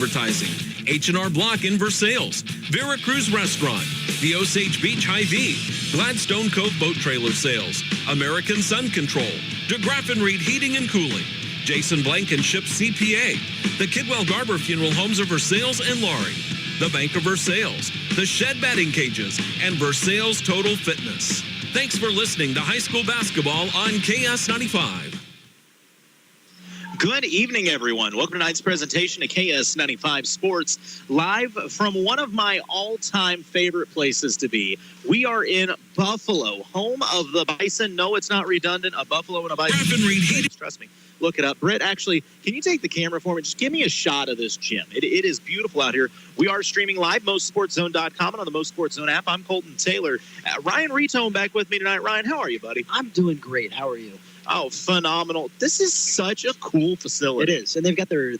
Advertising, H&R Block in Versailles, Vera Cruz Restaurant, the Osage Beach Hy-Vee, Gladstone Cove Boat Trailer Sales, American Sun Control, DeGraff and Reed Heating and Cooling, Jason Blankenship CPA, the Kidwell Garber Funeral Homes of Versailles and Laurie, the Bank of Versailles, the Shed Batting Cages, and Versailles Total Fitness. Thanks for listening to high school basketball on KS-95. Good evening, everyone. Welcome to tonight's presentation of KS-95 Sports, live from one of my all-time favorite places to be. We are in Buffalo, home of the Bison. No, it's not redundant. A Buffalo and a Bison. Trust me. Look it up. Britt, actually, can you take the camera for me? Just give me a shot of this gym. It is beautiful out here. We are streaming live, MoSportsZone.com, and on the MoSportsZone app. I'm Colton Taylor. Ryan Retone back with me tonight. Ryan, how are you, buddy? I'm doing great. How are you? Oh, phenomenal. This is such a cool facility. It is. And they've got their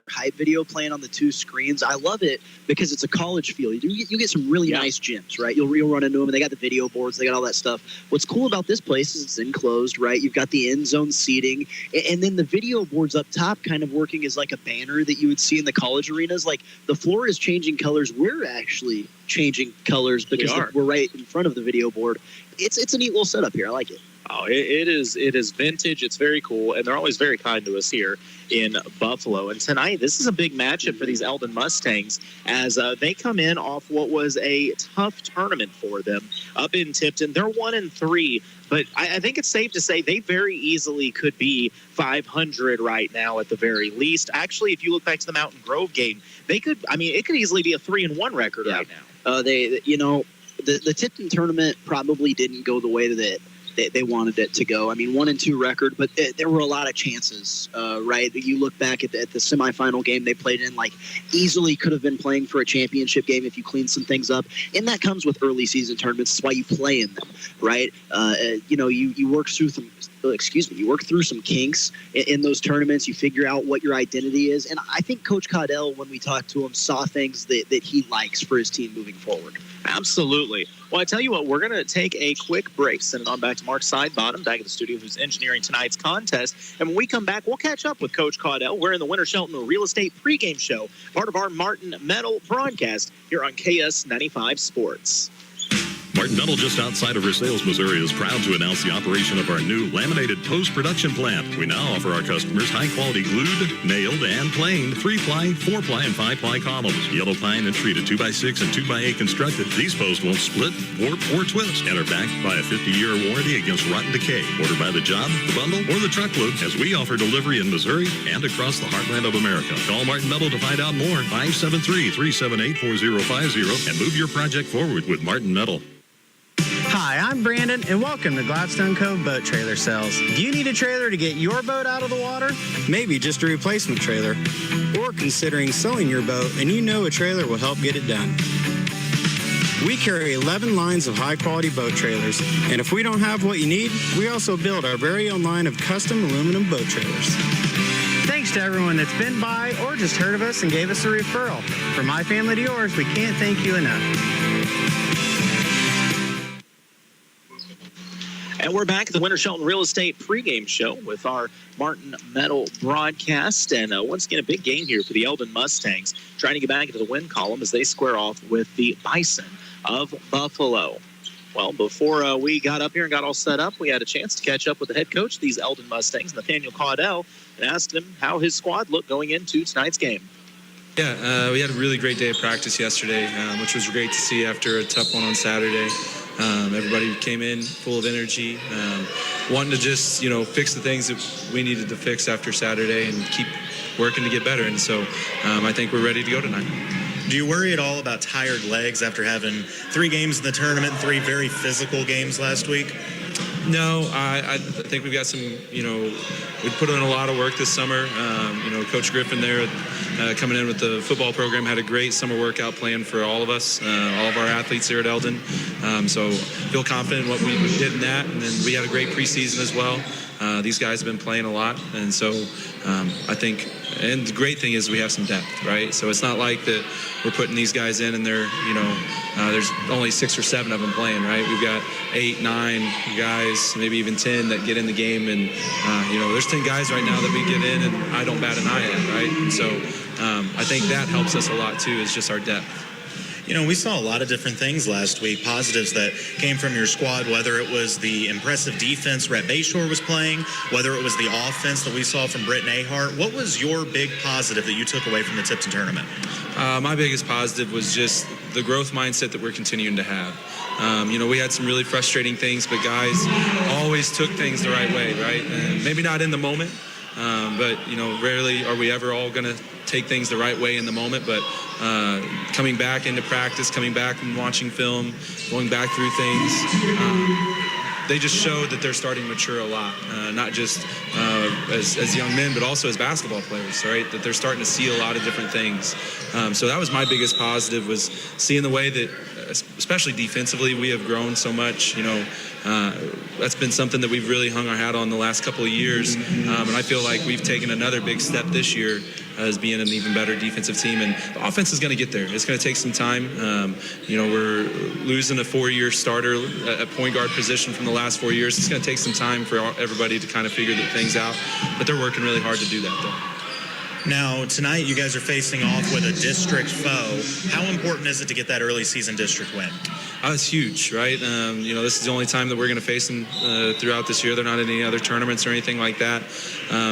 hype video playing on the two screens. I love it because it's a college feel. You get some really nice gyms, right? You'll run into them, and they got the video boards. They got all that stuff. What's cool about this place is it's enclosed, right? You've got the end zone seating, and then the video boards up top kind of working as like a banner that you would see in the college arenas. Like the floor is changing colors. We're actually changing colors because we're right in front of the video board. It's a neat little setup here. I like it. Oh, it is vintage. It's very cool, and they're always very kind to us here in Buffalo. And tonight, this is a big matchup for these Eldon Mustangs as they come in off what was a tough tournament for them up in Tipton. They're 1-3, but I think it's safe to say they very easily could be 500 right now at the very least. Actually, if you look back to the Mountain Grove game, it could easily be a 3-1 record right now. The Tipton tournament probably didn't go the way that they wanted it to go. I mean, 1-2 record, but there were a lot of chances, right? You look back at the semifinal game they played in, like easily could have been playing for a championship game if you clean some things up. And that comes with early season tournaments. That's why you play in them, right? You work through some kinks in those tournaments. You figure out what your identity is. And I think Coach Caudell, when we talked to him, saw things that he likes for his team moving forward. Absolutely. Well, I tell you what, we're going to take a quick break. Send it on back to Mark Sidebottom, back at the studio, who's engineering tonight's contest. And when we come back, we'll catch up with Coach Caudell. We're in the Winter Shelton Real Estate pregame show, part of our Martin Metal broadcast here on KS-95 Sports. Martin Metal, just outside of Versailles, Missouri, is proud to announce the operation of our new laminated post-production plant. We now offer our customers high-quality glued, nailed, and planed 3-ply, 4-ply, and 5-ply columns. Yellow pine and treated 2x6 and 2x8 constructed. These posts won't split, warp, or twist and are backed by a 50-year warranty against rotten decay. Order by the job, the bundle, or the truckload, as we offer delivery in Missouri and across the heartland of America. Call Martin Metal to find out more. 573-378-4050 and move your project forward with Martin Metal. Hi, I'm Brandon, and welcome to Gladstone Cove Boat Trailer Sales. Do you need a trailer to get your boat out of the water? Maybe just a replacement trailer. Or considering selling your boat, and you know a trailer will help get it done. We carry 11 lines of high-quality boat trailers, and if we don't have what you need, we also build our very own line of custom aluminum boat trailers. Thanks to everyone that's been by or just heard of us and gave us a referral. From my family to yours, we can't thank you enough. And we're back at the Winter Shelton Real Estate pregame show with our Martin Metal broadcast. And once again, a big game here for the Eldon Mustangs, trying to get back into the win column as they square off with the Bison of Buffalo. Well, before we got up here and got all set up, we had a chance to catch up with the head coach of these Eldon Mustangs, Nathaniel Caudell, and asked him how his squad looked going into tonight's game. Yeah, we had a really great day of practice yesterday, which was great to see after a tough one on Saturday. Everybody came in full of energy, wanting to just, fix the things that we needed to fix after Saturday and keep working to get better. And so I think we're ready to go tonight. Do you worry at all about tired legs after having 3 games in the tournament, 3 very physical games last week? No, I think we've got some, we put in a lot of work this summer. Coach Griffin there coming in with the football program had a great summer workout plan for all of us, all of our athletes here at Eldon. So feel confident in what we did in that. And then we had a great preseason as well. These guys have been playing a lot. And so I think, and the great thing is we have some depth, right? So it's not like that we're putting these guys in and they're, there's only 6 or 7 of them playing, right? We've got 8, 9 guys, maybe even 10 that get in the game. And, there's 10 guys right now that we get in and I don't bat an eye at, right? And so I think that helps us a lot too, is just our depth. You know, we saw a lot of different things last week, positives that came from your squad, whether it was the impressive defense Rhett Bayshore was playing, whether it was the offense that we saw from Britt Nahart. What was your big positive that you took away from the Tipton tournament? My biggest positive was just the growth mindset that we're continuing to have. We had some really frustrating things, but guys always took things the right way, right? And maybe not in the moment, but, rarely are we ever all going to take things the right way in the moment, but coming back into practice, coming back and watching film, going back through things, they just showed that they're starting to mature a lot, not just as young men, but also as basketball players, right? That they're starting to see a lot of different things. So that was my biggest positive, was seeing the way that, especially defensively, we have grown so much. That's been something that we've really hung our hat on the last couple of years, and I feel like we've taken another big step this year as being an even better defensive team, and the offense is going to get there. It's going to take some time. We're losing a 4-year starter at point guard position from the last 4 years. It's going to take some time for everybody to kind of figure things out, but they're working really hard to do that, though. Now, tonight you guys are facing off with a district foe. How important is it to get that early season district win? It's huge, right? This is the only time that we're going to face them throughout this year. They're not in any other tournaments or anything like that.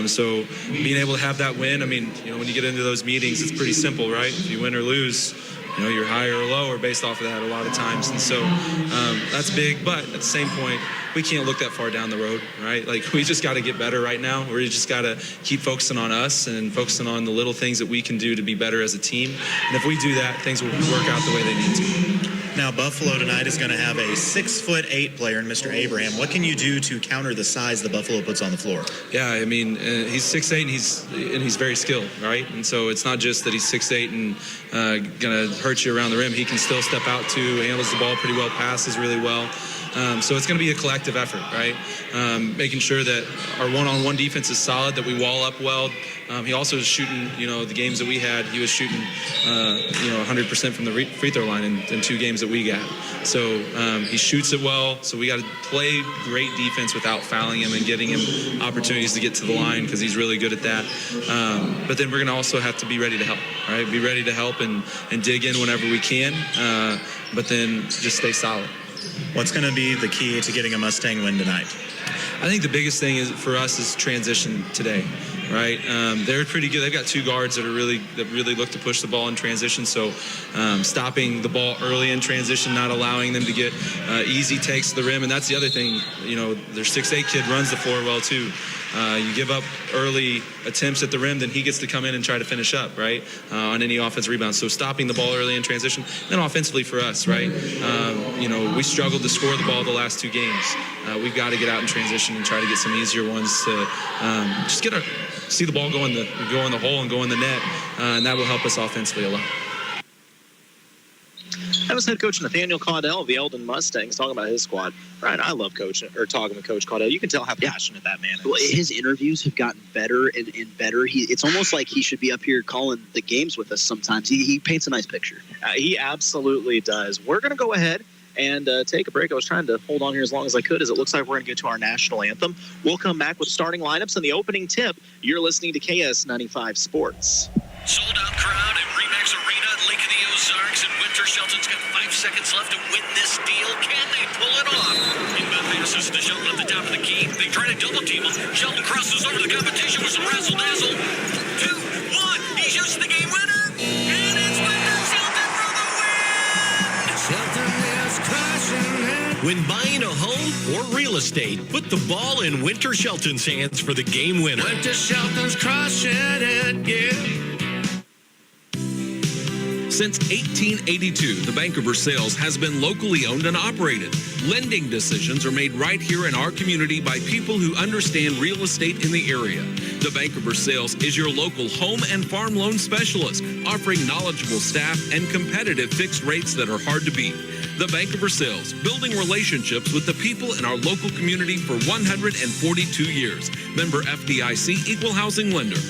So being able to have that win, when you get into those meetings, it's pretty simple, right? If you win or lose, you're higher or lower based off of that a lot of times. And so that's big. But at the same point, we can't look that far down the road, right? Like, we just got to get better right now. We just got to keep focusing on us and focusing on the little things that we can do to be better as a team. And if we do that, things will work out the way they need to. Now, Buffalo tonight is going to have a 6'8" player in Mr. Abraham. What can you do to counter the size that Buffalo puts on the floor? Yeah, he's 6'8" and he's very skilled, right? And so it's not just that he's 6'8" and going to hurt you around the rim. He can still step out too, handles the ball pretty well, passes really well. So it's going to be a collective effort, right? Making sure that our one-on-one defense is solid, that we wall up well. He also is shooting, the games that we had, he was shooting, 100% from the free throw line in 2 games that we got. So he shoots it well. So we got to play great defense without fouling him and getting him opportunities to get to the line, because he's really good at that. But then we're going to also have to be ready to help, right? Be ready to help and dig in whenever we can, but then just stay solid. What's going to be the key to getting a Mustang win tonight? I think the biggest thing for us is transition today, right? They're pretty good. They've got 2 guards that really look to push the ball in transition. So stopping the ball early in transition, not allowing them to get easy takes to the rim. And that's the other thing, their 6'8" kid runs the floor well too. You give up early attempts at the rim, then he gets to come in and try to finish up, right, on any offensive rebound. So stopping the ball early in transition. Then offensively for us, right, we struggled to score the ball the last 2 games. We've got to get out in transition and try to get some easier ones to just see the ball go in the hole and go in the net, and that will help us offensively a lot. That was head coach Nathaniel Caudell of the Eldon Mustangs talking about his squad. Brian, I love talking with Coach Caudell. You can tell how passionate that man is. Well, his interviews have gotten better and better. It's almost like he should be up here calling the games with us sometimes. He paints a nice picture. He absolutely does. We're going to go ahead and take a break. I was trying to hold on here as long as I could, as it looks like we're going to get to our national anthem. We'll come back with starting lineups and the opening tip. You're listening to KS-95 Sports. Sold-out crowd at Remax Arena at Lake of the Ozarks, and Winter Shelton's got 5 seconds left to win this deal. Can they pull it off? Inbound passes to Shelton at the top of the key. They try to double team him. Shelton crosses over the competition with some razzle-dazzle. 2, 1, he shoots the game winner, and it's Winter Shelton for the win! Shelton is crushing it. When buying a home or real estate, put the ball in Winter Shelton's hands for the game winner. Winter Shelton's crushing it, yeah. Since 1882, the Bank of Versailles has been locally owned and operated. Lending decisions are made right here in our community by people who understand real estate in the area. The Bank of Versailles is your local home and farm loan specialist, offering knowledgeable staff and competitive fixed rates that are hard to beat. The Bank of Versailles, building relationships with the people in our local community for 142 years. Member FDIC, Equal Housing Lender.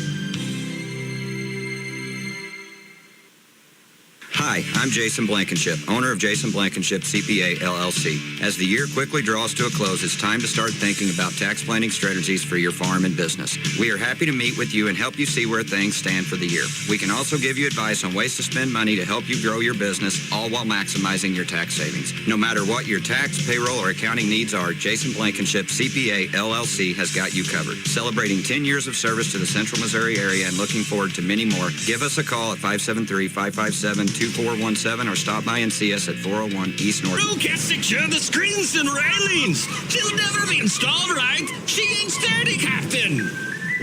Hi, I'm Jason Blankenship, owner of Jason Blankenship CPA LLC. As the year quickly draws to a close, it's time to start thinking about tax planning strategies for your farm and business. We are happy to meet with you and help you see where things stand for the year. We can also give you advice on ways to spend money to help you grow your business, all while maximizing your tax savings. No matter what your tax, payroll, or accounting needs are, Jason Blankenship CPA LLC has got you covered. Celebrating 10 years of service to the Central Missouri area and looking forward to many more. Give us a call at 573-557-2417 or stop by and see us at 401 East North. Who can secure the screens and railings? She'll never be installed right. She ain't sturdy, Captain.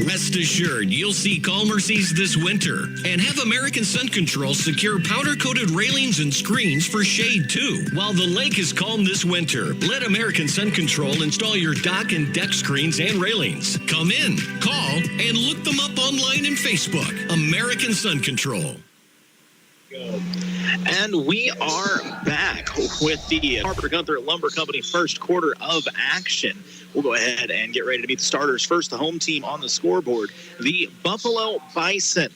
Rest assured, you'll see calmer seas this winter. And have American Sun Control secure powder-coated railings and screens for shade, too. While the lake is calm this winter, let American Sun Control install your dock and deck screens and railings. Come in, call, and look them up online and Facebook. American Sun Control. And we are back with the Harper Gunther Lumber Company first quarter of action. We'll go ahead and get ready to meet the starters. First, the home team on the scoreboard, the Buffalo Bison.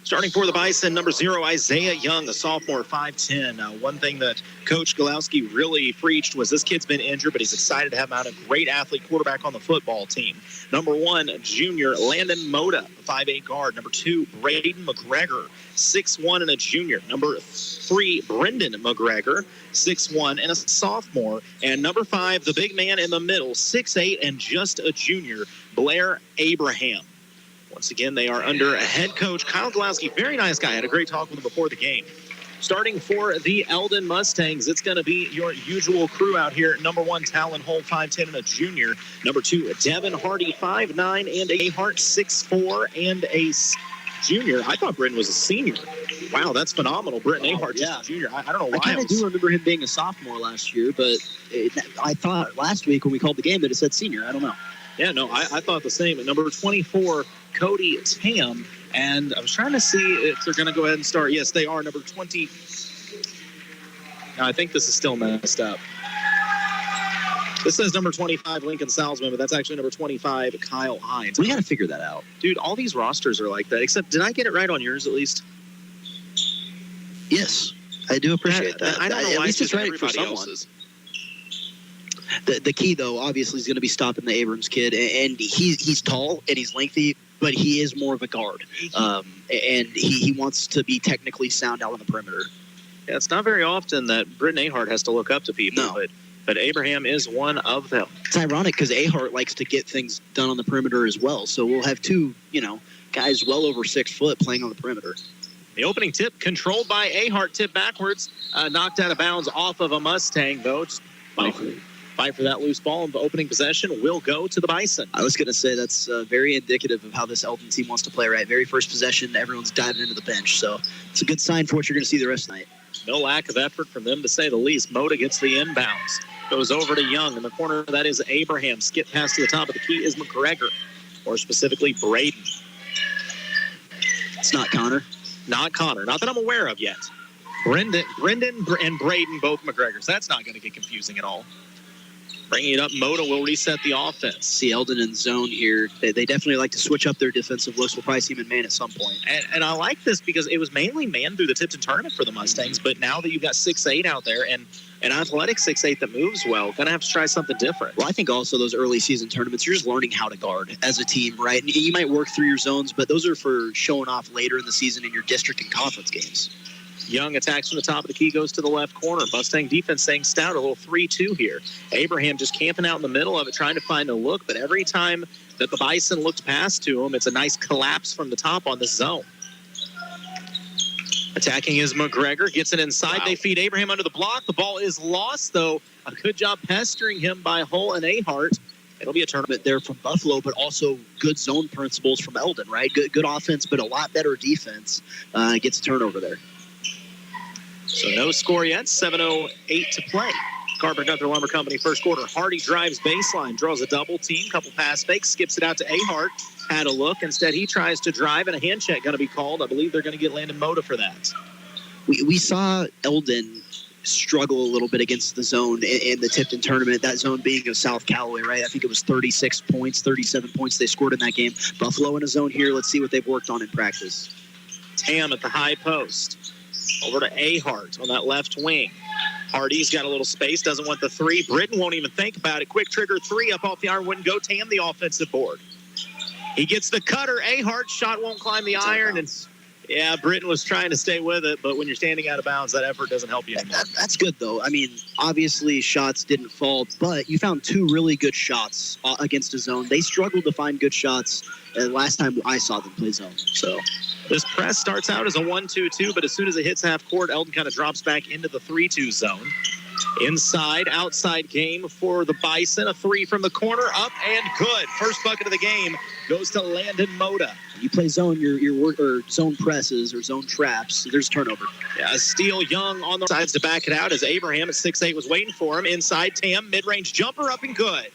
Starting for the Bison, number 0, Isaiah Young, a sophomore, 5'10". One thing that Coach Golowski really preached was this kid's been injured, but he's excited to have him out, a great athlete quarterback on the football team. Number 1, junior, Landon Moda, 5'8" guard. Number 2, Braden McGregor, 6'1" and a junior. Number 3, Brendan McGregor, 6'1" and a sophomore. And number 5, the big man in the middle, 6'8" and just a junior, Blair Abraham. Once again, they are under head coach Kyle Golowski. Very nice guy. Had a great talk with him before the game. Starting for the Eldon Mustangs, it's going to be your usual crew out here. Number 1, Talon Hole, 5'10" and a junior. Number 2, Devin Hardy, 5'9" and a Hart, 6'4" and a junior. I thought Britton was a senior. Wow, that's phenomenal. Britton Ahart, just a junior. I don't know why. I kind of do remember him being a sophomore last year, but I thought last week when we called the game that it said senior. I don't know. Yeah, no, I thought the same. At number 24, Cody Tam. And I was trying to see if they're going to go ahead and start. Yes, they are. Number 20. Now, I think this is still messed up. This says number 25, Lincoln Salzman, but that's actually number 25, Kyle Hines. We got to figure that out. Dude, all these rosters are like that, except did I get it right on yours at least? Yes, I do appreciate that. I don't know at why least it's right for someone. Else's. The key, though, obviously, is going to be stopping the Abrams kid. And he's tall and he's lengthy, but he is more of a guard. And he wants to be technically sound out on the perimeter. Yeah, it's not very often that Britton Ahart has to look up to people, No. but Abraham is one of them. It's ironic because Ahart likes to get things done on the perimeter as well. So we'll have two, guys well over 6 foot playing on the perimeter. The opening tip controlled by Ahart, tip backwards, knocked out of bounds off of a Mustang, though. Just fight for that loose ball, and the opening possession will go to the Bison. I was going to say that's very indicative of how this Eldon team wants to play, right? Very first possession, everyone's diving into the bench. So it's a good sign for what you're going to see the rest of the night. No lack of effort from them, to say the least. Moda gets the inbounds. Goes over to Young. In the corner, that is Abraham. Skip pass to the top of the key is McGregor, or specifically Braden. It's not Connor. Not Connor. Not that I'm aware of yet. Brendan and Braden, both McGregors. That's not going to get confusing at all. Bringing it up, Moda will reset the offense. See Eldon in zone here. They definitely like to switch up their defensive looks. We'll probably see him in man at some point. And I like this because it was mainly man through the Tipton tournament for the Mustangs, but now that you've got 6'8" out there and an athletic 6'8" that moves well, going to have to try something different. Well, I think also those early season tournaments, you're just learning how to guard as a team, right? And you might work through your zones, but those are for showing off later in the season in your district and conference games. Young attacks from the top of the key, goes to the left corner. Mustang defense staying stout, a little 3-2 here. Abraham just camping out in the middle of it, trying to find a look, but every time that the Bison looked past to him, it's a nice collapse from the top on this zone. Attacking is McGregor, gets it inside. Wow. They feed Abraham under the block. The ball is lost, though. A good job pestering him by Hull and Ahart. It'll be a tournament there from Buffalo, but also good zone principles from Eldon, right? Good offense, but a lot better defense. Gets a turnover there. So no score yet, 7:08 to play. Carpenter Gunther Lumber Company first quarter. Hardy drives baseline, draws a double team, couple pass fakes, skips it out to Ahart. Had a look. Instead, he tries to drive, and a hand check going to be called. I believe they're going to get Landon Moda for that. We saw Eldon struggle a little bit against the zone in the Tipton tournament, that zone being of South Callaway, right? I think it was 36 points, 37 points they scored in that game. Buffalo in a zone here. Let's see what they've worked on in practice. Tam at the high post. Over to Ahart on that left wing. Hardy's got a little space, doesn't want the three. Britton won't even think about it. Quick trigger three up off the iron, wouldn't go. Tam the offensive board. He gets the cutter. Ahart shot won't climb the iron. And yeah, Britton was trying to stay with it, but when you're standing out of bounds, that effort doesn't help you anymore. That's good, though. I mean, obviously shots didn't fall, but you found two really good shots against a zone. They struggled to find good shots last time I saw them play zone. So this press starts out as a 1-2-2, but as soon as it hits half court, Eldon kind of drops back into the 3-2 zone. Inside, outside game for the Bison. A three from the corner, up and good. First bucket of the game goes to Landon Moda. You play zone, your work or zone presses or zone traps. There's turnover. Yeah, a steal Young on the sides to back it out as Abraham at 6'8" was waiting for him. Inside, Tam, mid-range jumper up and good.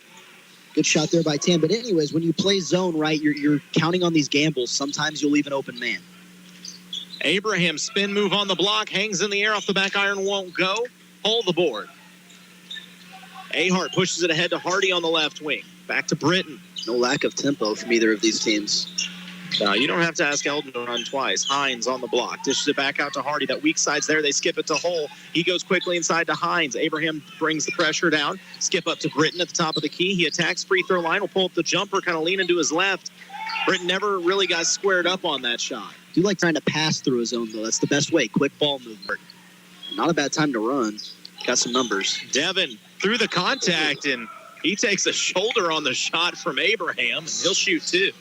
Good shot there by Tam. But anyways, when you play zone, right, you're counting on these gambles. Sometimes you'll leave an open man. Abraham spin move on the block, hangs in the air off the back iron, won't go. Hold the board. Ahart pushes it ahead to Hardy on the left wing. Back to Britton. No lack of tempo from either of these teams. No, you don't have to ask Eldon to run twice. Hines on the block. Dishes it back out to Hardy. That weak side's there. They skip it to Hull. He goes quickly inside to Hines. Abraham brings the pressure down. Skip up to Britton at the top of the key. He attacks free throw line. Will pull up the jumper, kind of lean into his left. Britton never really got squared up on that shot. Do you like trying to pass through a zone, though? That's the best way. Quick ball movement. Not a bad time to run. Got some numbers. Devin through the contact, and he takes a shoulder on the shot from Abraham, and he'll shoot two.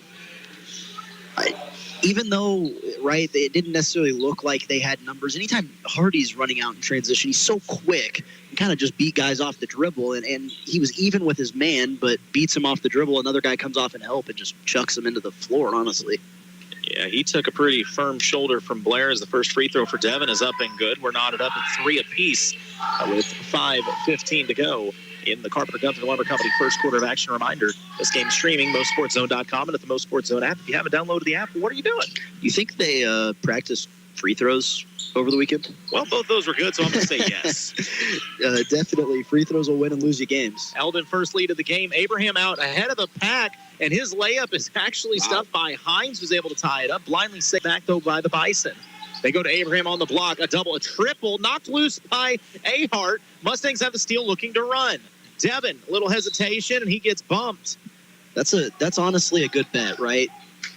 Even though, right, it didn't necessarily look like they had numbers. Anytime Hardy's running out in transition, he's so quick and kind of just beat guys off the dribble. And he was even with his man, but beats him off the dribble. Another guy comes off and help and just chucks him into the floor, honestly. Yeah, he took a pretty firm shoulder from Blair as the first free throw for Devin is up and good. We're knotted up at 3 apiece with 5:15 to go in the Carpenter Gunther Lumber Company first quarter of action. Reminder, this game is streaming, MoSportsZone.com and at the MoSportsZone app. If you haven't downloaded the app, what are you doing? You think they practiced free throws over the weekend? Well, both those were good, so I'm going to say yes. Definitely. Free throws will win and lose you games. Eldon first lead of the game. Abraham out ahead of the pack, and his layup is actually stuffed by Hines, who's able to tie it up. Blindly set back, though, by the Bison. They go to Abraham on the block. A double, a triple, knocked loose by Ahart. Mustangs have the steal looking to run. Devin, a little hesitation, and he gets bumped. That's honestly a good bet, right?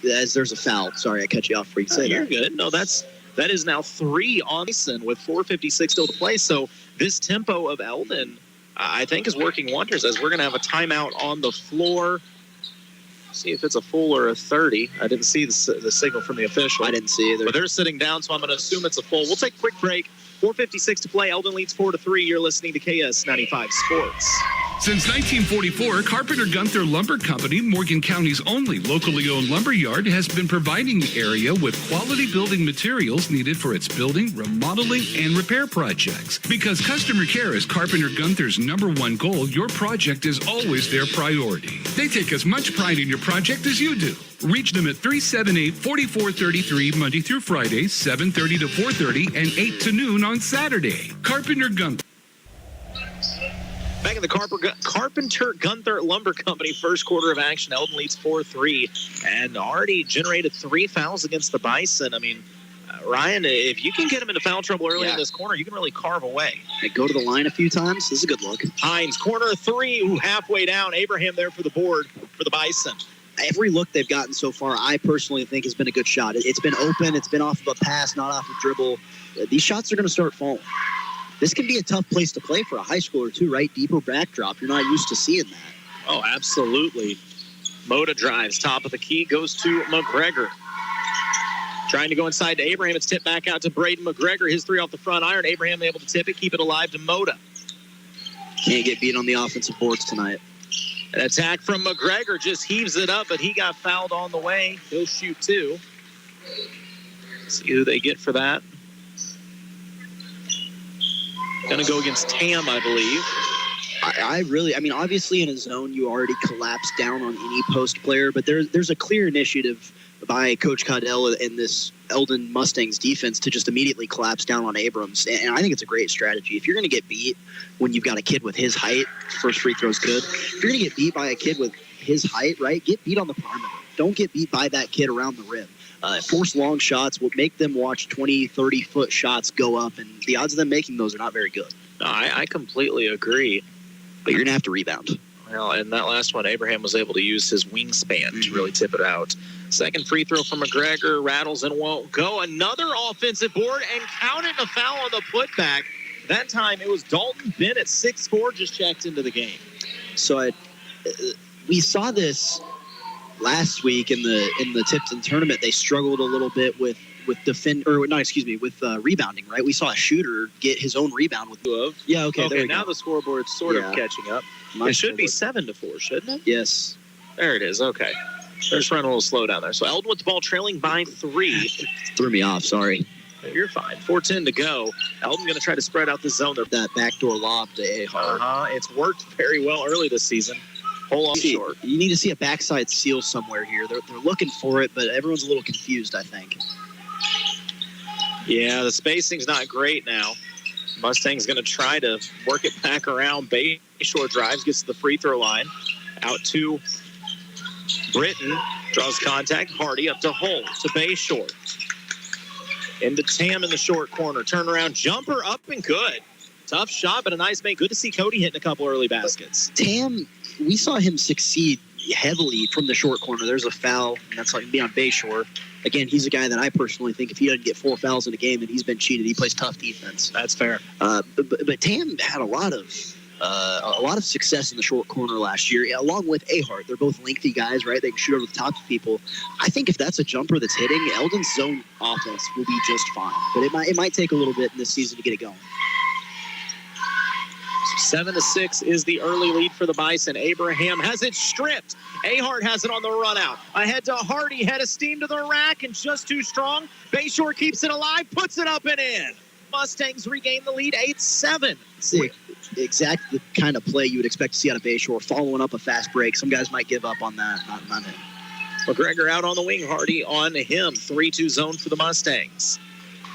As there's a foul. Sorry, I cut you off before you say You're that. good. No, that is now 3 on Bison with 4:56 still to play. So this tempo of Eldon, I think, is working wonders as we're going to have a timeout on the floor. See if it's a full or a 30. I didn't see the signal from the official. I didn't see either. But they're sitting down, so I'm going to assume it's a full. We'll take a quick break. 4:56 to play. Eldon leads 4-3. You're listening to KS-95 Sports. Since 1944, Carpenter Gunther Lumber Company, Morgan County's only locally owned lumber yard, has been providing the area with quality building materials needed for its building, remodeling, and repair projects. Because customer care is Carpenter Gunther's #1 goal, your project is always their priority. They take as much pride in your project as you do. Reach them at 378-4433 Monday through Friday, 7:30 to 4:30, and 8 to noon on Saturday. Carpenter Gunther. Back in the Carpenter Gunther Lumber Company first quarter of action. Eldon leads 4-3 and already generated 3 fouls against the Bison. I mean, Ryan, if you can get him into foul trouble early in this corner, you can really carve away. They go to the line a few times. This is a good look. Hines, corner 3, halfway down. Abraham there for the board for the Bison. Every look they've gotten so far, I personally think has been a good shot. It's been open. It's been off of a pass, not off a dribble. These shots are going to start falling. This can be a tough place to play for a high schooler, too, right? Deeper backdrop. You're not used to seeing that. Oh, absolutely. Moda drives, top of the key, goes to McGregor. Trying to go inside to Abraham. It's tipped back out to Braden McGregor. His 3 off the front iron. Abraham able to tip it, keep it alive to Moda. Can't get beat on the offensive boards tonight. An attack from McGregor, just heaves it up, but he got fouled on the way. He'll shoot 2. See who they get for that. Going to go against Tam, I believe. I mean, obviously in a zone, you already collapse down on any post player, but there's a clear initiative by Coach Caudell and this Eldon Mustangs defense to just immediately collapse down on Abrams. And I think it's a great strategy. If you're going to get beat when you've got a kid with his height, first free throw's good. If you're going to get beat by a kid with his height, right, get beat on the perimeter. Don't get beat by that kid around the rim. force long shots, will make them watch 20, 30-foot shots go up, and the odds of them making those are not very good. No, I completely agree. But you're going to have to rebound. Well, and that last one, Abraham was able to use his wingspan to really tip it out. Second free throw from McGregor, rattles and won't go. Another offensive board and counted a foul on the putback. That time it was Dalton Bennett, 6'4", just checked into the game. So we saw this last week in the Tipton tournament. They struggled a little bit with rebounding, right? We saw a shooter get his own rebound with Yeah, okay. Okay, now the scoreboard's sort of catching up. It should be 7-4, shouldn't it? Yes. There it is. Okay. They're just running a little slow down there. So Eldon with the ball trailing by 3. Threw me off, sorry. You're fine. 4:10 to go. Eldon going to try to spread out the zone. That backdoor lob to Ahart. It's worked very well early this season. Hold on short. You need to see a backside seal somewhere here. They're looking for it, but everyone's a little confused, I think. Yeah, the spacing's not great now. Mustang's going to try to work it back around. Bayshore drives, gets to the free throw line. Out to Britton. Draws contact. Hardy up to Hull to Bayshore. Into Tam in the short corner. Turnaround jumper up and good. Tough shot, but a nice make. Good to see Cody hitting a couple early baskets. Tam, we saw him succeed heavily from the short corner. There's a foul, and that's like be on Bayshore. Again, he's a guy that I personally think if he doesn't get 4 fouls in a game, then he's been cheated. He plays tough defense. That's fair. But Tam had a lot of success in the short corner last year, along with Ahart. They're both lengthy guys, right? They can shoot over the top of people. I think if that's a jumper that's hitting, Eldon's zone offense will be just fine. But it might take a little bit in this season to get it going. 7-6 is the early lead for the Bison. Abraham has it stripped. Ahart has it on the run out. Ahead to Hardy, head of steam to the rack, and just too strong. Bayshore keeps it alive, puts it up and in. Mustangs regain the lead, 8-7. See, exactly the kind of play you would expect to see out of Bayshore, following up a fast break. Some guys might give up on that, not him. McGregor out on the wing, Hardy on him. 3-2 zone for the Mustangs.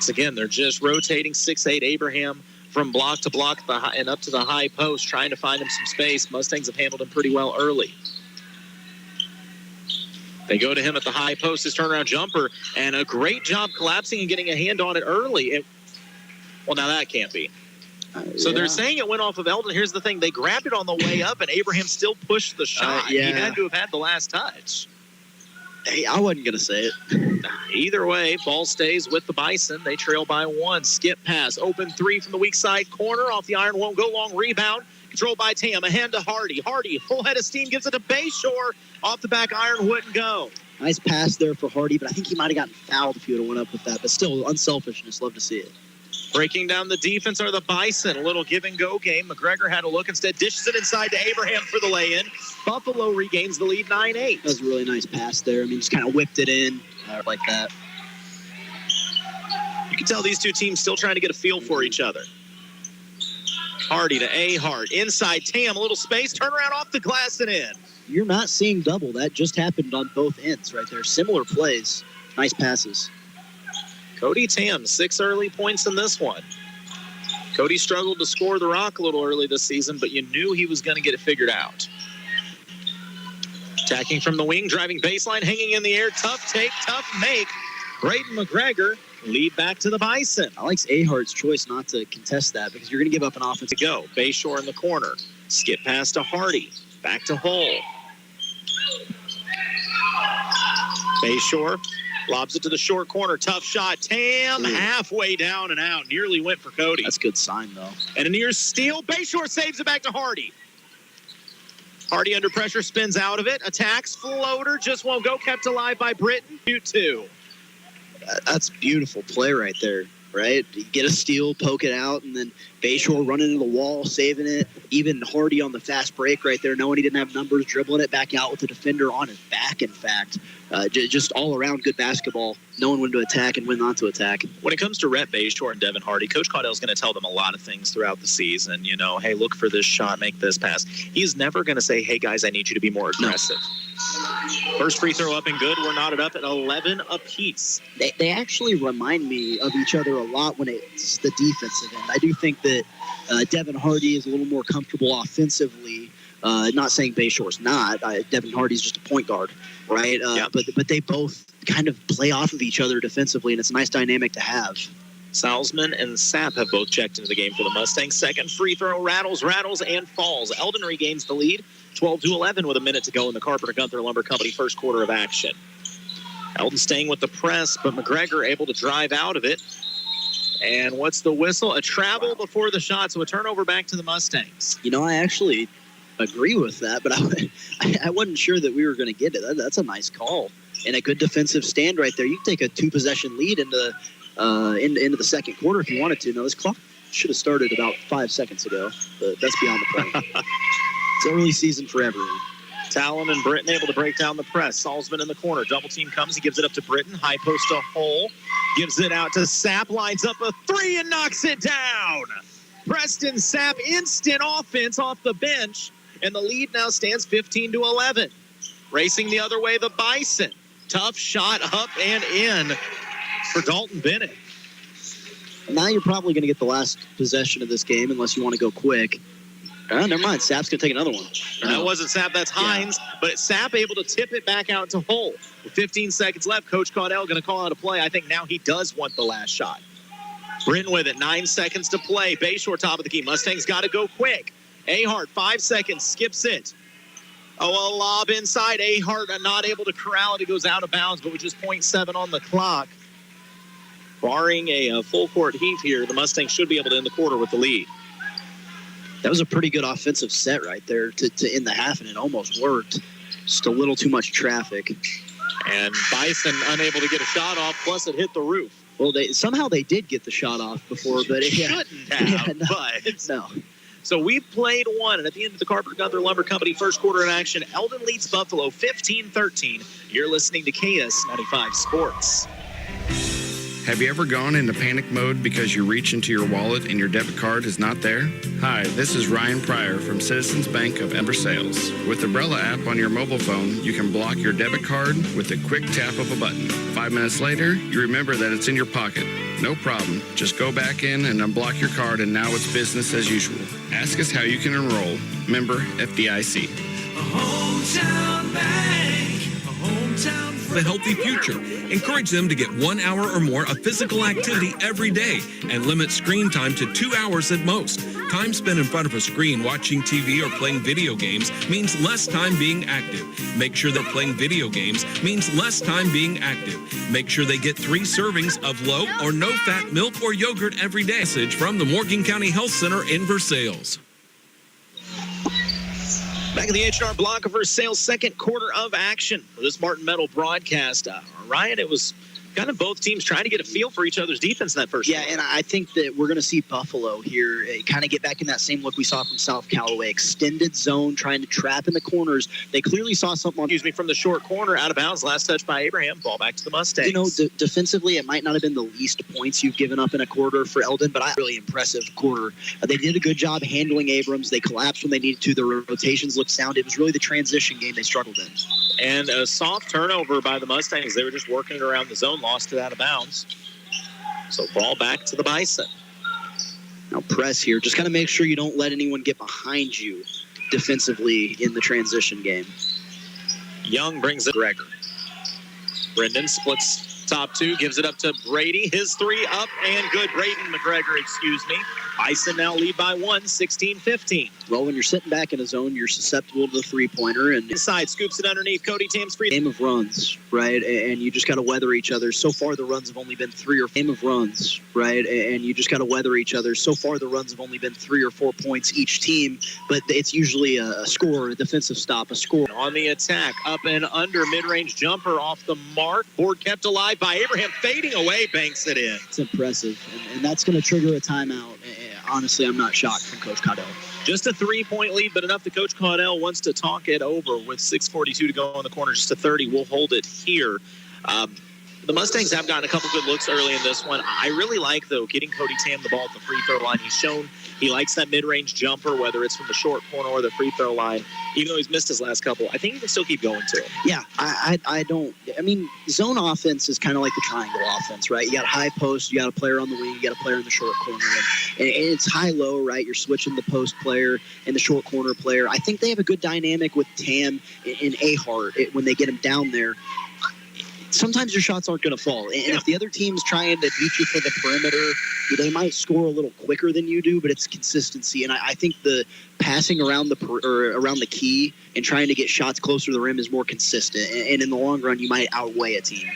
So again, they're just rotating 6'8". Abraham from block to block and up to the high post, trying to find him some space. Mustangs have handled him pretty well early. They go to him at the high post, his turnaround jumper, and a great job collapsing and getting a hand on it early. Well, now that can't be. So they're saying it went off of Eldon. Here's the thing. They grabbed it on the way up, and Abraham still pushed the shot. He had to have had the last touch. Hey, I wasn't going to say it. Either way, ball stays with the Bison. They trail by 1. Skip pass. Open 3 from the weak side corner. Off the iron, won't go long. Rebound. Controlled by Tam. A hand to Hardy. Hardy, full head of steam, gives it to Bayshore. Off the back iron, wouldn't go. Nice pass there for Hardy, but I think he might have gotten fouled if he would have went up with that. But still, unselfishness. Love to see it. Breaking down the defense are the Bison. A little give-and-go game. McGregor had a look. Instead, dishes it inside to Abraham for the lay-in. Buffalo regains the lead 9-8. That was a really nice pass there. I mean, just kind of whipped it in like that. You can tell these two teams still trying to get a feel for each other. Hardy to Ahart. Inside, Tam, a little space. Turn around off the glass and in. You're not seeing double. That just happened on both ends right there. Similar plays. Nice passes. Cody Tam, 6 early points in this one. Cody struggled to score the rock a little early this season, but you knew he was going to get it figured out. Attacking from the wing, driving baseline, hanging in the air. Tough take, tough make. Braden McGregor lead back to the Bison. I like Ahart's choice not to contest that because you're going to give up an offense. To go. Bayshore in the corner. Skip pass to Hardy. Back to Hull. Bayshore lobs it to the short corner. Tough shot. Tam halfway down and out. Nearly went for Cody. That's a good sign, though. And a near steal. Bayshore saves it back to Hardy. Hardy under pressure spins out of it. Attacks. Floater. Just won't go. Kept alive by Britton. 2-2. That's beautiful play right there, right? You get a steal, poke it out, and then Bayshore running into the wall, saving it. Even Hardy on the fast break right there, knowing he didn't have numbers, dribbling it back out with the defender on his back, in fact. Just all-around good basketball, knowing when to attack and when not to attack. When it comes to Rhett Bayshore and Devin Hardy, Coach Caudell's going to tell them a lot of things throughout the season. You know, hey, look for this shot, make this pass. He's never going to say, hey, guys, I need you to be more aggressive. No. First free throw up and good. We're knotted up at 11 apiece. They actually remind me of each other a lot when it's the defensive end. I do think that Devin Hardy is a little more comfortable offensively Not saying Bayshore's not. Devin Hardy's just a point guard, right? But they both kind of play off of each other defensively, and it's a nice dynamic to have. Salzman and Sapp have both checked into the game for the Mustangs. Second free throw rattles, and falls. Eldon regains the lead, 12-11 with a minute to go in the Carpenter-Gunther Lumber Company first quarter of action. Eldon staying with the press, but McGregor able to drive out of it. And what's the whistle? A travel before the shot, so a turnover back to the Mustangs. I actually agree with that, but I wasn't sure that we were going to get it. That's a nice call and a good defensive stand right there. You can take a 2-possession lead into the second quarter if you wanted to. Now, this clock should have started about 5 seconds ago, but that's beyond the point. It's early season for everyone. Talon and Britton able to break down the press. Salzman in the corner. Double team comes. He gives it up to Britton. High post to Hole. Gives it out to Sapp. Lines up a three and knocks it down. Preston Sapp, instant offense off the bench. And the lead now stands 15-11. Racing the other way, the Bison. Tough shot up and in for Dalton Bennett. Now you're probably going to get the last possession of this game unless you want to go quick. Never mind. Sapp's going to take another one. That wasn't Sapp. That's Hines. Yeah. But Sapp able to tip it back out to Hole. With 15 seconds left, Coach Caudell going to call out a play. I think now he does want the last shot. Britton with it. 9 seconds to play. Bayshore top of the key. Mustangs got to go quick. Ahart, 5 seconds. Skips it. A lob inside. Ahart not able to corral it. It goes out of bounds, but with just 0.7 on the clock. Barring a full court heave here, the Mustangs should be able to end the quarter with the lead. That was a pretty good offensive set right there to end the half, and it almost worked. Just a little too much traffic. And Bison unable to get a shot off, plus it hit the roof. Well, somehow they did get the shot off before, but it shouldn't have. No. So we've played one, and at the end of the Carpenter-Gunther Lumber Company first quarter in action, Eldon leads Buffalo 15-13. You're listening to KS-95 Sports. Have you ever gone into panic mode because you reach into your wallet and your debit card is not there? Hi, this is Ryan Pryor from Citizens Bank of Versailles. With the Umbrella app on your mobile phone, you can block your debit card with a quick tap of a button. 5 minutes later, you remember that it's in your pocket. No problem. Just go back in and unblock your card, and now it's business as usual. Ask us how you can enroll. Member FDIC. A hometown bank, a hometown a healthy future. Encourage them to get 1 hour or more of physical activity every day and limit screen time to 2 hours at most. Time spent in front of a screen watching TV or playing video games means less time being active. Make sure that playing video games means less time being active. Make sure they get 3 servings of low or no-fat milk or yogurt every day. Message from the Morgan County Health Center in Versailles. Back in the H&R Block of Versailles, second quarter of action for this Martin Metal broadcast. Ryan, it was kind of both teams trying to get a feel for each other's defense in that first quarter. And I think that we're going to see Buffalo here kind of get back in that same look we saw from South Callaway. Extended zone, trying to trap in the corners. They clearly saw something from the short corner, out of bounds. Last touch by Abraham. Ball back to the Mustangs. Defensively, it might not have been the least points you've given up in a quarter for Eldon, but really impressive quarter. They did a good job handling Abrams. They collapsed when they needed to. The rotations looked sound. It was really the transition game they struggled in. And a soft turnover by the Mustangs. They were just working it around the zone, lost it out of bounds. So ball back to the Bison. Now press here. Just kind of make sure you don't let anyone get behind you defensively in the transition game. Young brings it. Gregor. Brendan splits top two, gives it up to Brady. His 3 up and good. Braden McGregor, excuse me. Bison now lead by 1, 16-15. Well, when you're sitting back in a zone, you're susceptible to the three-pointer. And inside, scoops it underneath. Cody Tam's free. Game of runs, right? And you just got to weather each other. So far, the runs have only been 3 or 4. Game of runs, right? And you just got to weather each other. So far, the runs have only been 3 or 4 points each team, but it's usually a score, a defensive stop, a score. On the attack, up and under, mid-range jumper off the mark. Board kept alive by Abraham, fading away, banks it in. It's impressive, and that's going to trigger a timeout. Honestly, I'm not shocked from Coach Caudell. Just a 3-point lead, but enough that Coach Caudell wants to talk it over with 6:42 to go in the corner. Just a 30. We'll hold it here. The Mustangs have gotten a couple good looks early in this one. I really like, though, getting Cody Tam the ball at the free throw line. He's shown He likes that mid-range jumper, whether it's from the short corner or the free throw line. Even though he's missed his last couple, I think he can still keep going to him. Yeah, I don't. I mean, zone offense is kind of like the triangle offense, right? You got a high post, you got a player on the wing, you got a player in the short corner, and it's high-low, right? You're switching the post player and the short corner player. I think they have a good dynamic with Tam and Ahart when they get him down there. Sometimes your shots aren't going to fall. And if the other team's trying to beat you for the perimeter, they might score a little quicker than you do, but it's consistency. And I think the passing around around the key and trying to get shots closer to the rim is more consistent. And in the long run, you might outweigh a team.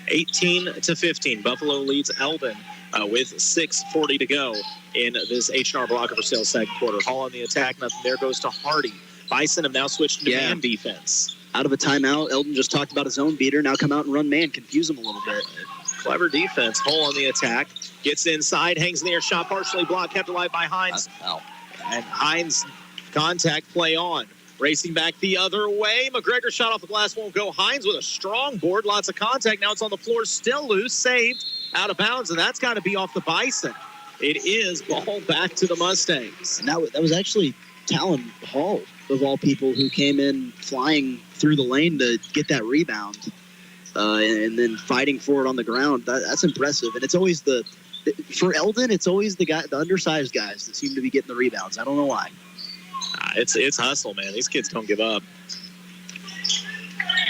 18-15. Buffalo leads Eldon with 6:40 to go in this H&R Blocker for Sales second quarter. Hall on the attack. Nothing there goes to Hardy. Bison have now switched to man defense. Out of a timeout, Eldon just talked about a zone beater. Now come out and run man, confuse him a little bit. Clever defense. Hole on the attack. Gets inside, hangs in the air, shot partially blocked, kept alive by Hines. And Hines contact play on. Racing back the other way. McGregor shot off the glass, won't go. Hines with a strong board, lots of contact. Now it's on the floor, still loose, saved, out of bounds, and that's got to be off the Bison. It is ball back to the Mustangs. And that was actually Talon Hall, of all people, who came in flying through the lane to get that rebound and then fighting for it on the ground. That's impressive. And it's always for Eldon, it's always the undersized guys that seem to be getting the rebounds. I don't know why. It's hustle, man. These kids don't give up.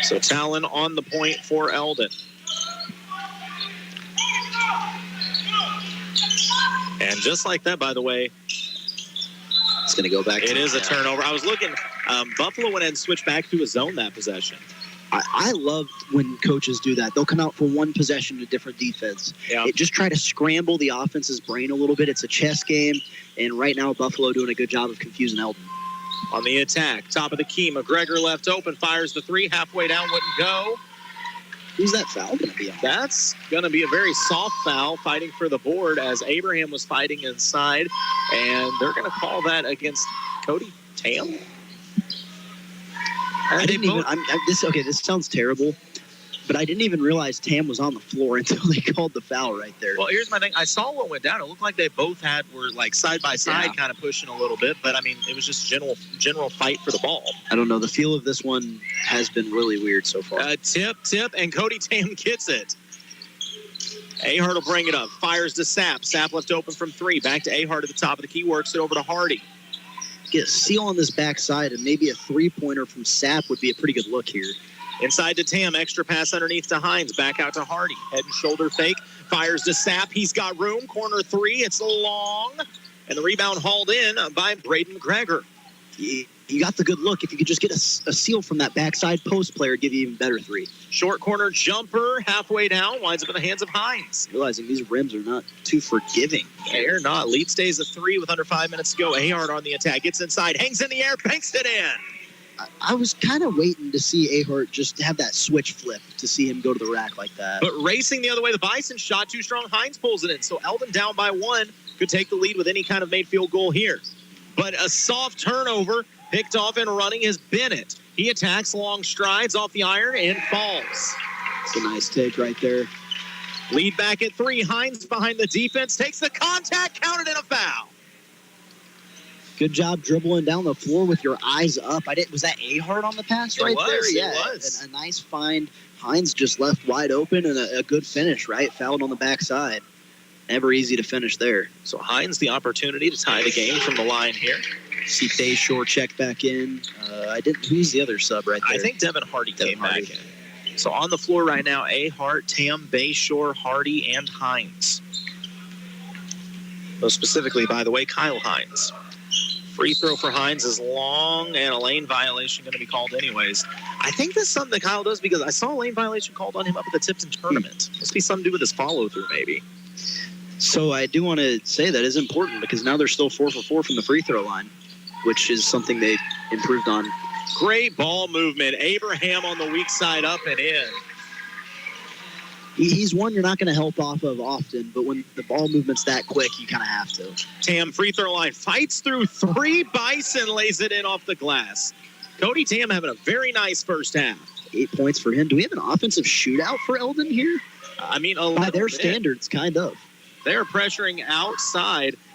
So Talon on the point for Eldon. And just like that, by the way, it's going to go back. It is a turnover. I was looking. Buffalo went and switched back to a zone that possession. I love when coaches do that. They'll come out for one possession to different defense. Yeah. Just try to scramble the offense's brain a little bit. It's a chess game, and right now Buffalo doing a good job of confusing Eldon. On the attack, top of the key, McGregor left open, fires the three, halfway down, wouldn't go. Who's that foul going to be on? That's going to be a very soft foul, fighting for the board as Abraham was fighting inside, and they're going to call that against Cody Tam. This sounds terrible, but I didn't even realize Tam was on the floor until they called the foul right there. Well, here's my thing. I saw what went down. It looked like they both were like side by side, kind of pushing a little bit. But I mean, it was just general fight for the ball. I don't know. The feel of this one has been really weird so far. Tip, and Cody Tam gets it. Ahart will bring it up. Fires to Sapp. Sapp left open from three. Back to Ahart at the top of the key. Works it over to Hardy. Get a seal on this backside, and maybe a three-pointer from Sapp would be a pretty good look here. Inside to Tam, extra pass underneath to Hines, back out to Hardy. Head and shoulder fake, fires to Sapp. He's got room, corner three, it's long, and the rebound hauled in by Braden McGregor. You got the good look. If you could just get a seal from that backside post player, give you even better three. Short corner jumper, halfway down, winds up in the hands of Hines. Realizing these rims are not too forgiving. They're not. Lead stays at 3 with under 5 minutes to go. Ahart on the attack, gets inside, hangs in the air, banks it in. I was kind of waiting to see Ahart just have that switch flip to see him go to the rack like that. But racing the other way, the Bison shot too strong. Hines pulls it in. So Eldon down by 1 could take the lead with any kind of made field goal here. But a soft turnover picked off and running is Bennett. He attacks long strides off the iron and falls. It's a nice take right there. Lead back at 3. Hines behind the defense takes the contact, counted in a foul. Good job dribbling down the floor with your eyes up. Was that Ahart on the pass right there? Yeah, it was. A nice find. Hines just left wide open and a good finish, right? Fouled on the backside. Never easy to finish there. So Hines the opportunity to tie the game from the line here. See Bayshore check back in. Who's the other sub right there? I think Devin Hardy came back in. So on the floor right now, Ahart, Tam, Bayshore, Hardy, and Hines. Most specifically, by the way, Kyle Hines. Free throw for Hines is long, and a lane violation going to be called anyways. I think that's something that Kyle does because I saw a lane violation called on him up at the Tipton tournament. Must be something to do with his follow-through, maybe. So I do want to say that is important because now they're still 4 for 4 from the free throw line, which is something they improved on. Great ball movement. Abraham on the weak side, up and in. He's one you're not going to help off of often, but when the ball movement's that quick, you kind of have to. Tam, free throw line, fights through 3. Bison lays it in off the glass. Cody Tam having a very nice first half. 8 points for him. Do we have an offensive shootout for Eldon here? I mean, by their standards, kind of. They're pressuring outside.